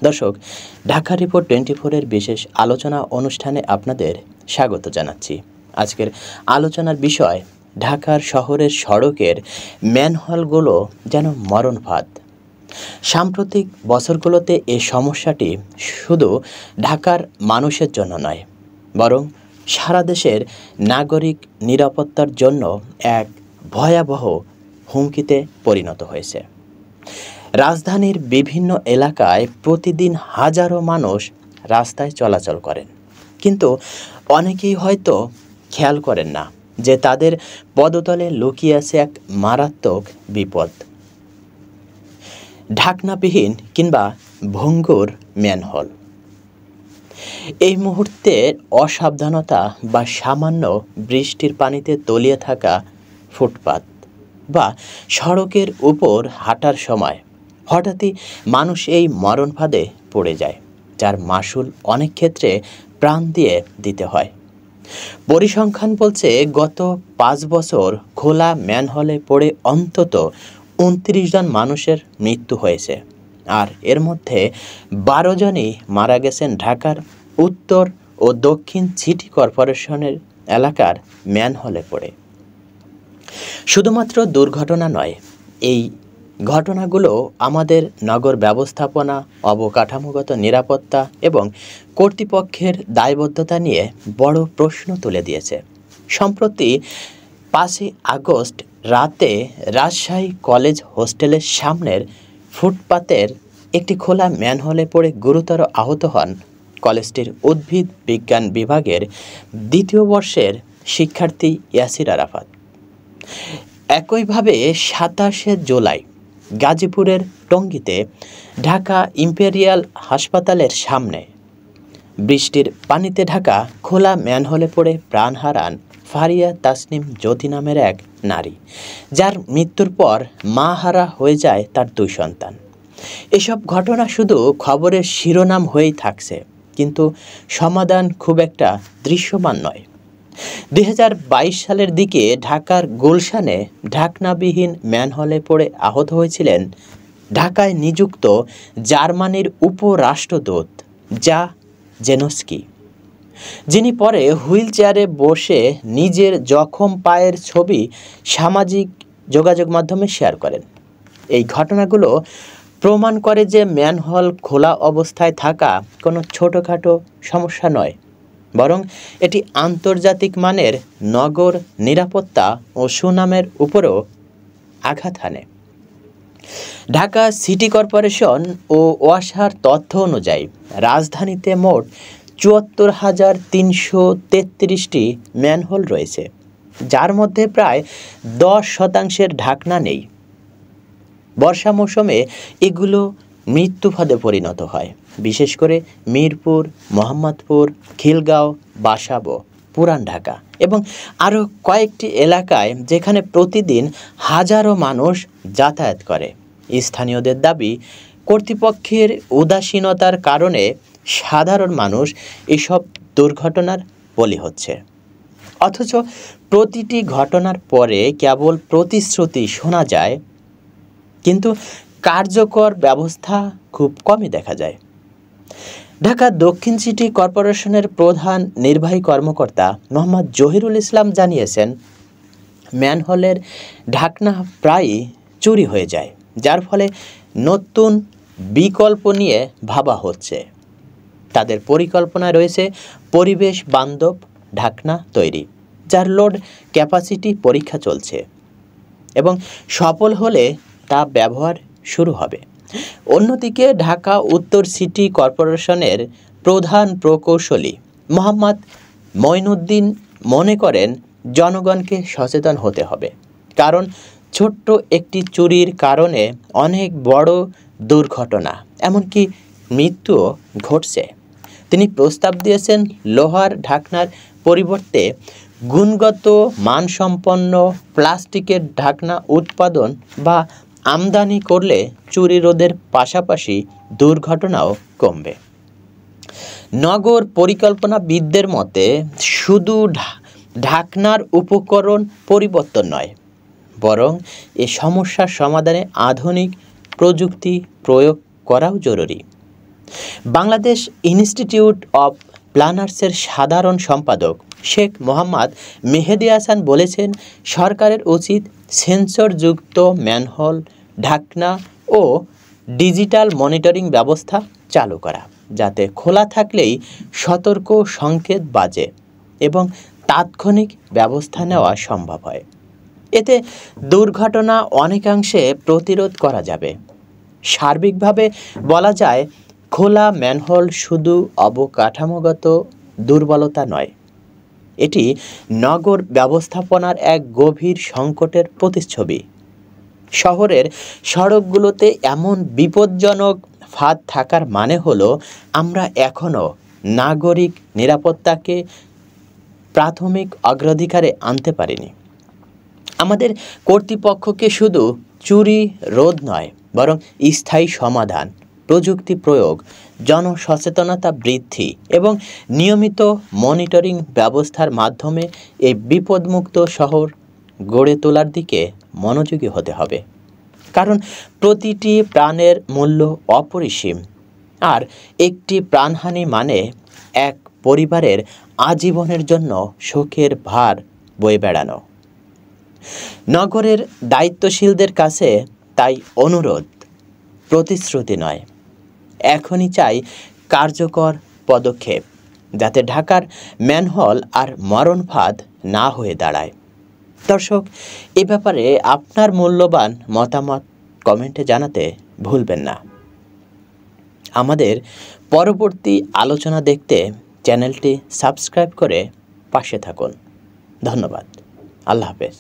দর্শক, ঢাকা রিপোর্ট 24-এর বিশেষ আলোচনা অনুষ্ঠানে আপনাদের স্বাগত জানাচ্ছি। আজকের আলোচনার বিষয়, ঢাকার শহরের সড়কের ম্যানহোলগুলো যেন মরণ ফাঁদ। সাম্প্রতিক বছরগুলোতে এই সমস্যাটি শুধু ঢাকার মানুষের জন্য নয়, বরং সারা দেশের নাগরিক নিরাপত্তার জন্য এক ভয়াবহ হুমকিতে পরিণত হয়েছে। রাজধানীর বিভিন্ন এলাকায় প্রতিদিন হাজারো মানুষ রাস্তায় চলাচল করেন, কিন্তু অনেকেই হয়তো খেয়াল করেন না যে তাদের পদতলে লুকিয়ে আছে এক মারাত্মক বিপদ। ঢাকনাবিহীন কিংবা ভঙ্গুর ম্যানহোল। এই মুহূর্তে অসাবধানতা বা সামান্য বৃষ্টির পানিতে তলিয়ে থাকা ফুটপাত বা সড়কের উপর হাঁটার সময় হঠাৎই মানুষ এই মরণ ফাঁদে পড়ে যায়, যার মাসুল অনেক ক্ষেত্রে প্রাণ দিয়ে দিতে হয়। পরিসংখ্যান বলছে গত 5 বছর খোলা ম্যানহোলে পড়ে অন্তত 29 জন মানুষের মৃত্যু হয়েছে, আর এর মধ্যে 12 জনই মারা গেছেন ঢাকার উত্তর ও দক্ষিণ সিটি কর্পোরেশনের এলাকার ম্যানহোলে পড়ে। শুধুমাত্র দুর্ঘটনা নয়, এই ঘটনাগুলো আমাদের নগর ব্যবস্থাপনা, অবকাঠামোগত নিরাপত্তা এবং কর্তৃপক্ষের দায়বদ্ধতা নিয়ে বড় প্রশ্ন তুলে দিয়েছে। সম্প্রতি 5 আগস্ট রাতে রাজশাহী কলেজ হোস্টেলের সামনের ফুটপাতের একটি খোলা ম্যানহোলে পড়ে গুরুতর আহত হন কলেজটির উদ্ভিদ বিজ্ঞান বিভাগের 2য় বর্ষের শিক্ষার্থী ইয়াসির আরাফাত। একইভাবে 27 জুলাই গাজীপুরের টঙ্গীতে ঢাকা ইম্পেরিয়াল হাসপাতালের সামনে বৃষ্টির পানিতে ঢাকা খোলা ম্যানহোলে পড়ে প্রাণ হারান ফারিয়া তাসনিম জ্যোতি নামের এক নারী, যার মৃত্যুর পর মা হারা হয়ে যায় তার 2 সন্তান। এসব ঘটনা শুধু খবরের শিরোনাম হয়েই থাকছে, কিন্তু সমাধান খুব একটা দৃশ্যমান নয়। 2022 সালের দিকে ঢাকার গুলশানে ঢাকনাবিহীন ম্যানহোলে পড়ে আহত হয়েছিলেন ঢাকায় নিযুক্ত জার্মানির উপরাষ্ট্রদূত জেনস্কি, যিনি পরে হুইল চেয়ারে বসে নিজের জখম পায়ের ছবি সামাজিক যোগাযোগ মাধ্যমে শেয়ার করেন। এই ঘটনাগুলো প্রমাণ করে যে ম্যানহোল খোলা অবস্থায় থাকা কোনো ছোটোখাটো সমস্যা নয়, বরং এটি আন্তর্জাতিক মানের নগর নিরাপত্তা ও সুনামের উপরও আঘাত হানে। ঢাকা সিটি কর্পোরেশন ও ওয়াসার তথ্য অনুযায়ী রাজধানীতে মোট 74,333টি ম্যানহোল রয়েছে, যার মধ্যে প্রায় 10% ঢাকনা নেই। বর্ষা মৌসুমে এগুলো মৃত্যুফাঁদে পরিণত হয়, বিশেষ করে মিরপুর, মোহাম্মদপুর, খিলগাঁও, বাসাবো, পুরান ঢাকা এবং আরও কয়েকটি এলাকায়, যেখানে প্রতিদিন হাজারো মানুষ যাতায়াত করে। স্থানীয়দের দাবি, কর্তৃপক্ষের উদাসীনতার কারণে সাধারণ মানুষ এসব দুর্ঘটনার বলি হচ্ছে। অথচ প্রতিটি ঘটনার পরে কেবল প্রতিশ্রুতি শোনা যায়, কিন্তু কার্যকর ব্যবস্থা খুব কমই দেখা যায়। ঢাকা দক্ষিণ সিটি কর্পোরেশনের প্রধান নির্বাহী কর্মকর্তা মোহাম্মদ জহিরুল ইসলাম জানিয়েছেন, ম্যানহোলের ঢাকনা প্রায়ই চুরি হয়ে যায়, যার ফলে নতুন বিকল্প নিয়ে ভাবা হচ্ছে। তাদের পরিকল্পনায় রয়েছে পরিবেশ বান্ধব ঢাকনা তৈরি, যার লোড ক্যাপাসিটি পরীক্ষা চলছে এবং সফল হলে তা ব্যবহার শুরু হবে। অন্যদিকে ঢাকা উত্তর সিটি কর্পোরেশনের প্রধান প্রকৌশলী মোহাম্মদ মঈনুদ্দিন মনে করেন, জনগণকে সচেতন হতে হবে, কারণ ছোট্ট একটি চুরির কারণে অনেক বড় দুর্ঘটনা, এমনকি মৃত্যুও ঘটছে। তিনি প্রস্তাব দিয়েছেন, লোহার ঢাকনার পরিবর্তে গুণগত মানসম্পন্ন প্লাস্টিকের ঢাকনা উৎপাদন বা আমদানি করলে চুরি রোধের পাশাপাশি দুর্ঘটনাও কমবে। নগর পরিকল্পনাবিদদের মতে শুধু ঢাকনার উপকরণ পরিবর্তন নয়, বরং এ সমস্যার সমাধানে আধুনিক প্রযুক্তি প্রয়োগ করাও জরুরি। বাংলাদেশ ইনস্টিটিউট অব প্ল্যানার্সের সাধারণ সম্পাদক শেখ মোহাম্মদ মেহেদী হাসান বলেছেন, সরকারের উচিত সেন্সরযুক্ত ম্যানহোল ঢাকনা ও ডিজিটাল মনিটরিং ব্যবস্থা চালু করা, যাতে খোলা থাকলেই সতর্ক সংকেত বাজে এবং তাৎক্ষণিক ব্যবস্থা নেওয়া সম্ভব হয়। এতে দুর্ঘটনা অনেকাংশে প্রতিরোধ করা যাবে। সার্বিকভাবে বলা যায়, খোলা ম্যানহোল শুধু অবকাঠামোগত দুর্বলতা নয়, এটি নগর ব্যবস্থাপনার এক গভীর সংকটের প্রতিচ্ছবি। শহরের সড়কগুলোতে এমন বিপজ্জনক ফাঁদ থাকার মানে হলো আমরা এখনও নাগরিক নিরাপত্তাকে প্রাথমিক অগ্রাধিকারে আনতে পারিনি। আমাদের কর্তৃপক্ষকে শুধু চুরি রোধ নয়, বরং স্থায়ী সমাধান, প্রযুক্তি প্রয়োগ, জনসচেতনতা বৃদ্ধি এবং নিয়মিত মনিটরিং ব্যবস্থার মাধ্যমে এই বিপদমুক্ত শহর গড়ে তোলার দিকে মনোযোগী হতে হবে। কারণ প্রতিটি প্রাণের মূল্য অপরিসীম, আর একটি প্রাণহানি মানে এক পরিবারের আজীবনের জন্য শোকের ভার বয়ে বেড়ানো। নগরের দায়িত্বশীলদের কাছে তাই অনুরোধ, প্রতিশ্রুতি নয়, এখনই চাই কার্যকর পদক্ষেপ, যাতে ঢাকার ম্যানহোল আর মরণ ফাঁদ না হয়ে দাঁড়ায়। দর্শক, এ ব্যাপারে আপনার মূল্যবান মতামত কমেন্টে জানাতে ভুলবেন না। আমাদের পরবর্তী আলোচনা দেখতে চ্যানেলটি সাবস্ক্রাইব করে পাশে থাকুন। ধন্যবাদ। আল্লাহ হাফেজ।